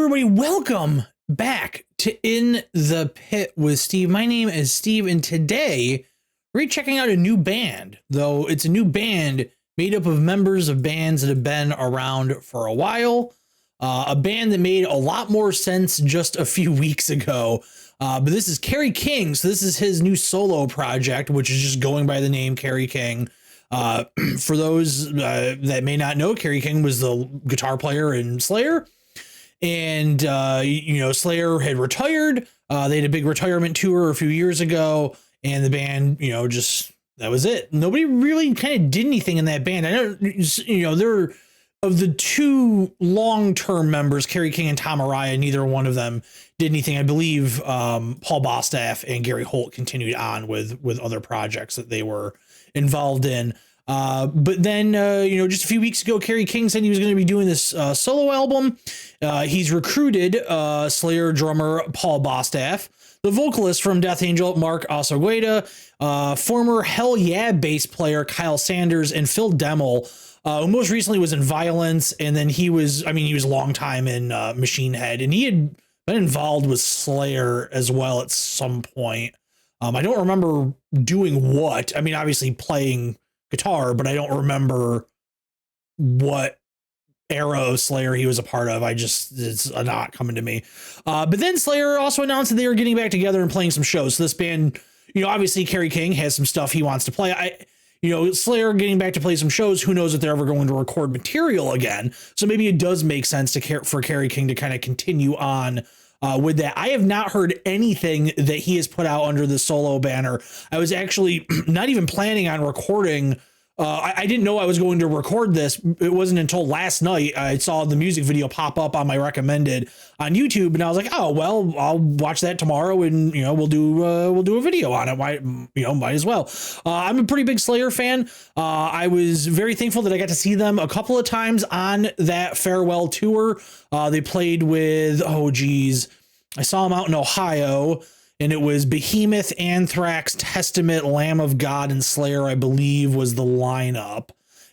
everybody, welcome back to In the Pit with Steve. My name is Steve, and today we're checking out a new band, though it's a new band made up of members of bands that have been around for a while. A band that made a lot more sense just a few weeks ago. But this is Kerry King. So this is his new solo project, which is just going by the name Kerry King. For those that may not know, Kerry King was the guitar player in Slayer. And, Slayer had retired. They had a big retirement tour a few years ago. And the band, that was it. Nobody really kind of did anything in that band. I know, they're of the two long-term members, Kerry King and Tom Araya, neither one of them did anything. I believe Paul Bostaph and Gary Holt continued on with other projects that they were involved in. But then, just a few weeks ago, Kerry King said he was going to be doing this solo album. He's recruited Slayer drummer Paul Bostaph, the vocalist from Death Angel, Mark Osagueda, former Hell Yeah bass player Kyle Sanders, and Phil Demmel, who most recently was in Violence. And then he was a long time in Machine Head, and he had been involved with Slayer as well at some point. I don't remember doing what. I mean, obviously playing guitar, but I don't remember what era of Slayer he was a part of. It's not coming to me. But then Slayer also announced that they were getting back together and playing some shows. So this band, obviously Kerry King has some stuff he wants to play. Slayer getting back to play some shows. Who knows if they're ever going to record material again? So maybe it does make sense for Kerry King to kind of continue on with that. I have not heard anything that he has put out under the solo banner. I was actually not even planning on recording. I didn't know I was going to record this. It wasn't until last night I saw the music video pop up on my recommended on YouTube, and I was like, oh, well, I'll watch that tomorrow, and we'll do a video on it. Why, might as well. I'm a pretty big Slayer fan. I was very thankful that I got to see them a couple of times on that farewell tour. They played with, I saw them out in Ohio. And it was Behemoth, Anthrax, Testament, Lamb of God, and Slayer, I believe, was the lineup.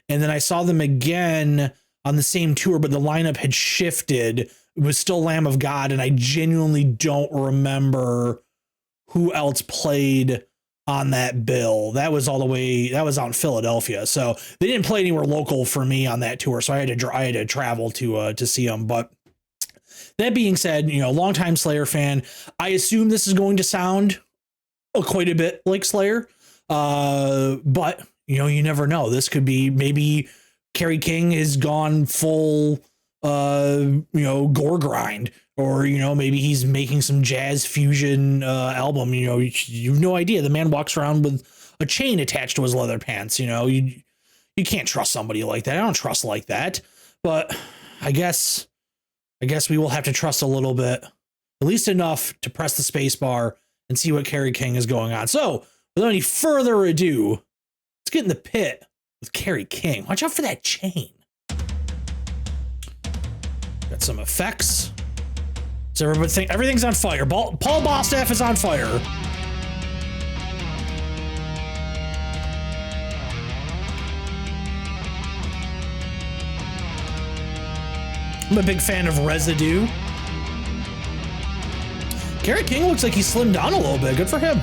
And then I saw them again on the same tour, but the lineup had shifted. It was still Lamb of God, and I genuinely don't remember who else played on that bill. That was out in Philadelphia. So they didn't play anywhere local for me on that tour, so I had to travel to see them. But that being said, longtime Slayer fan, I assume this is going to sound quite a bit like Slayer. But, you never know. This could be, maybe Kerry King has gone full, gore grind, or, maybe he's making some jazz fusion album. You've no idea. The man walks around with a chain attached to his leather pants. You can't trust somebody like that. I don't trust like that. But I guess we will have to trust a little bit, at least enough to press the space bar and see what Kerry King is going on. So without any further ado, let's get in the pit with Kerry King. Watch out for that chain. Got some effects. So everybody think everything's on fire. Paul Bostaph is on fire. I'm a big fan of Residue. Kerry King looks like he slimmed down a little bit. Good for him.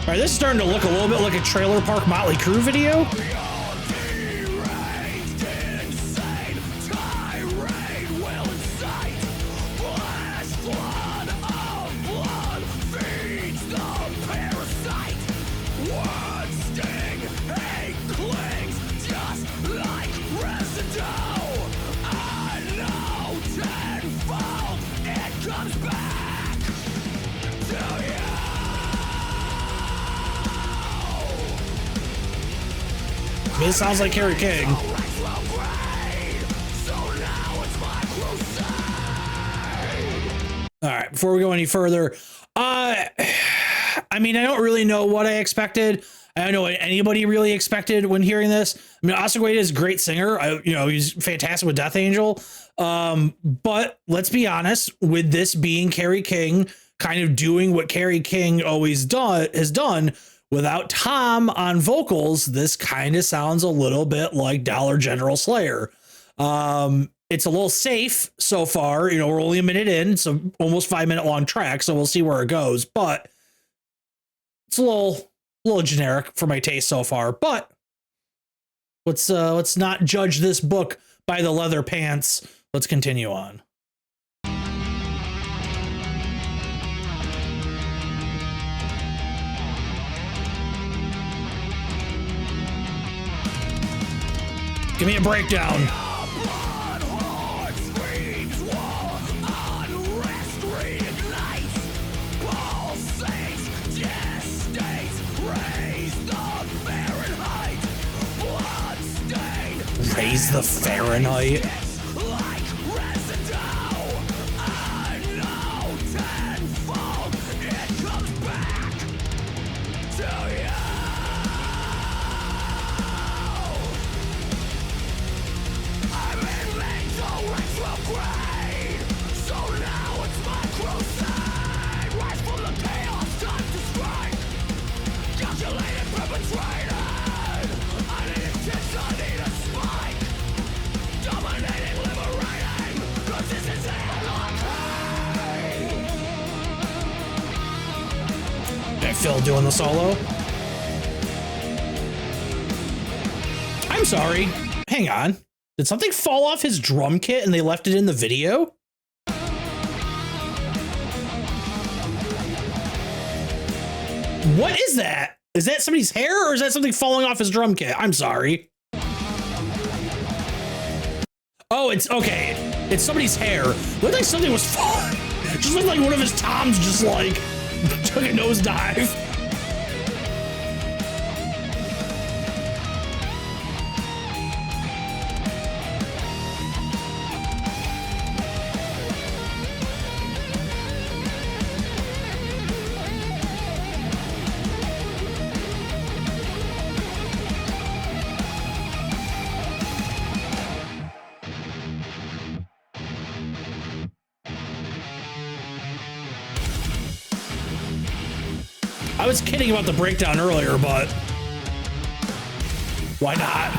All right, this is starting to look a little bit like a Trailer Park Motley Crue video. This sounds like Kerry King. All right, before we go any further, I don't really know what I expected. I don't know what anybody really expected when hearing this. I mean, Osagueda is a great singer. He's fantastic with Death Angel. But let's be honest, with this being Kerry King, kind of doing what Kerry King always has done, without Tom on vocals, this kind of sounds a little bit like Dollar General Slayer. It's a little safe so far. You know, we're only a minute in, so almost 5-minute long track, so we'll see where it goes. But it's a little generic for my taste so far. But let's not judge this book by the leather pants. Let's continue on. Give me a breakdown. Raise the Fahrenheit. Like residue, I know tenfold it comes back to you. I'm in mental retrograde, so now it's my crusade. Rise from the chaos, time to strike. Calculated, perpetrated. I need intensity to spike. Dominating, liberating, 'cause this is anarchy. Okay, Phil doing the solo. I'm sorry. Hang on. Did something fall off his drum kit and they left it in the video? What is that? Is that somebody's hair or is that something falling off his drum kit? I'm sorry. Oh, it's okay. It's somebody's hair. Looked like something was falling. Just looked like one of his toms just like took a nosedive. I was kidding about the breakdown earlier, but why not?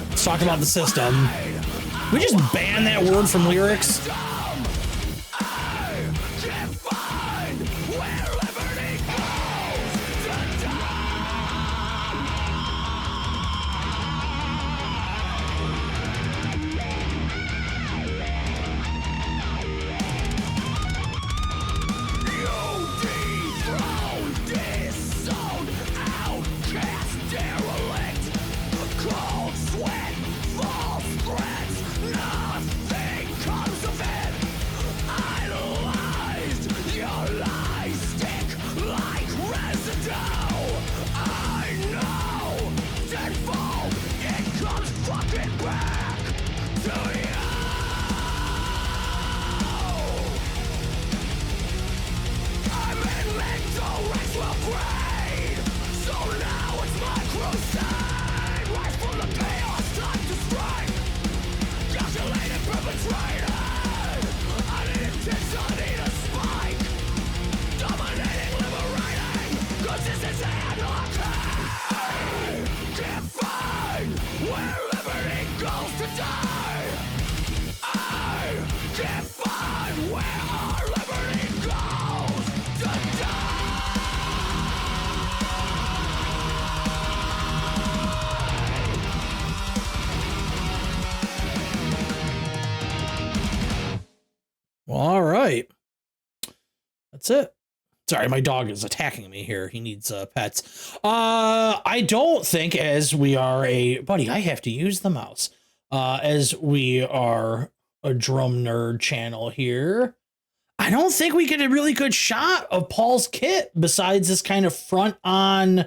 Let's talk about the system. We just ban that word from lyrics. All right. That's it. Sorry, my dog is attacking me here. He needs pets. I don't think, as we are buddy, I have to use the mouse. As we are a drum nerd channel here, I don't think we get a really good shot of Paul's kit besides this kind of front on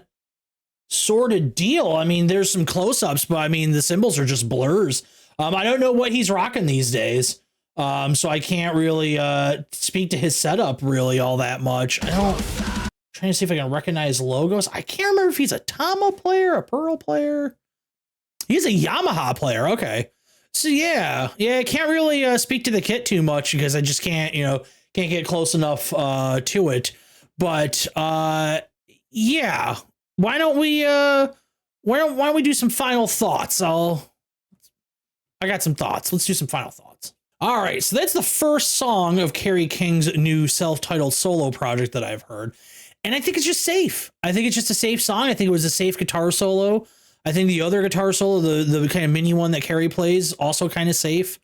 sort of deal. I mean, there's some close-ups, but I mean, the symbols are just blurs. I don't know what he's rocking these days. So I can't really speak to his setup really all that much. Trying to see if I can recognize logos. I can't remember if he's a Tama player, a Pearl player. He's a Yamaha player. Okay. So yeah, I can't really speak to the kit too much because I just can't get close enough to it. But yeah, why don't we do some final thoughts? I got some thoughts. Let's do some final thoughts. All right, so that's the first song of Kerry King's new self-titled solo project that I've heard. And I think it's just safe. I think it's just a safe song. I think it was a safe guitar solo. I think the other guitar solo, the kind of mini one that Kerry plays, also kind of safe.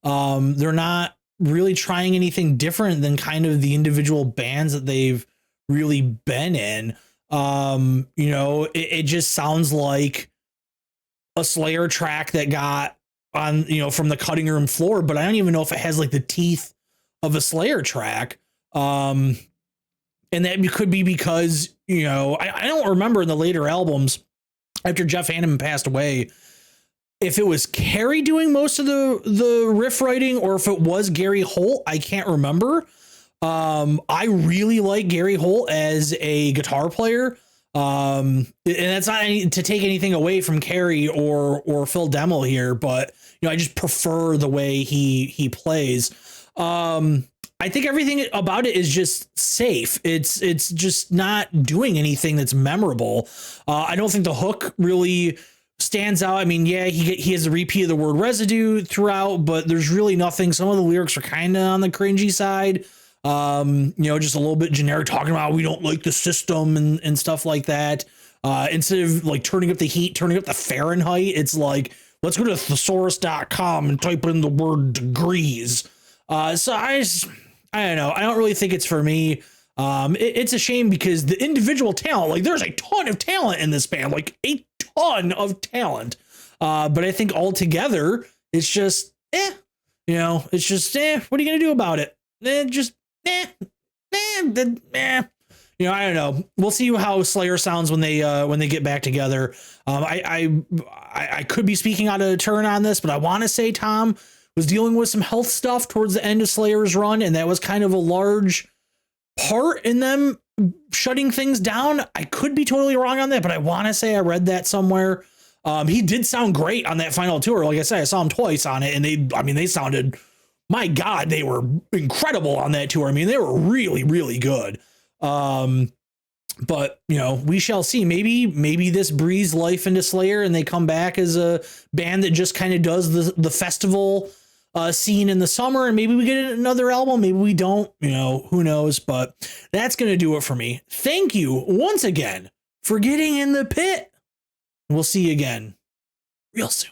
They're not really trying anything different than kind of the individual bands that they've really been in. You know, it just sounds like a Slayer track that got on, you know, from the cutting room floor, but I don't even know if it has like the teeth of a Slayer track. And that could be because, you know, I don't remember in the later albums after Jeff Hanneman passed away, if it was Kerry doing most of the riff writing or if it was Gary Holt. I can't remember. I really like Gary Holt as a guitar player. And that's not to take anything away from Kerry or Phil Demmel here, but you know, I just prefer the way he plays. I think everything about it is just safe. It's just not doing anything that's memorable. I don't think the hook really stands out. I mean, yeah, he has a repeat of the word residue throughout, but there's really nothing. Some of the lyrics are kind of on the cringy side. You know, just a little bit generic, talking about we don't like the system and stuff like that. Instead of like turning up the heat, turning up the Fahrenheit, it's like, let's go to thesaurus.com and type in the word degrees. So I don't know. I don't really think it's for me. It's a shame because the individual talent, like there's a ton of talent in this band, like a ton of talent. But I think altogether, it's just, you know, it's just, what are you going to do about it? You know, I don't know. We'll see how Slayer sounds when they get back together. I could be speaking out of turn on this, but I want to say Tom was dealing with some health stuff towards the end of Slayer's run, and that was kind of a large part in them shutting things down. I could be totally wrong on that, but I want to say I read that somewhere. He did sound great on that final tour. Like I said, I saw him twice on it, and they sounded, my God, they were incredible on that tour. I mean, they were really, really good. But you know, we shall see. Maybe this breathes life into Slayer and they come back as a band that just kind of does the festival scene in the summer, and maybe we get another album, maybe we don't, you know, who knows. But that's gonna do it for me. Thank you once again for getting in the pit. We'll see you again real soon.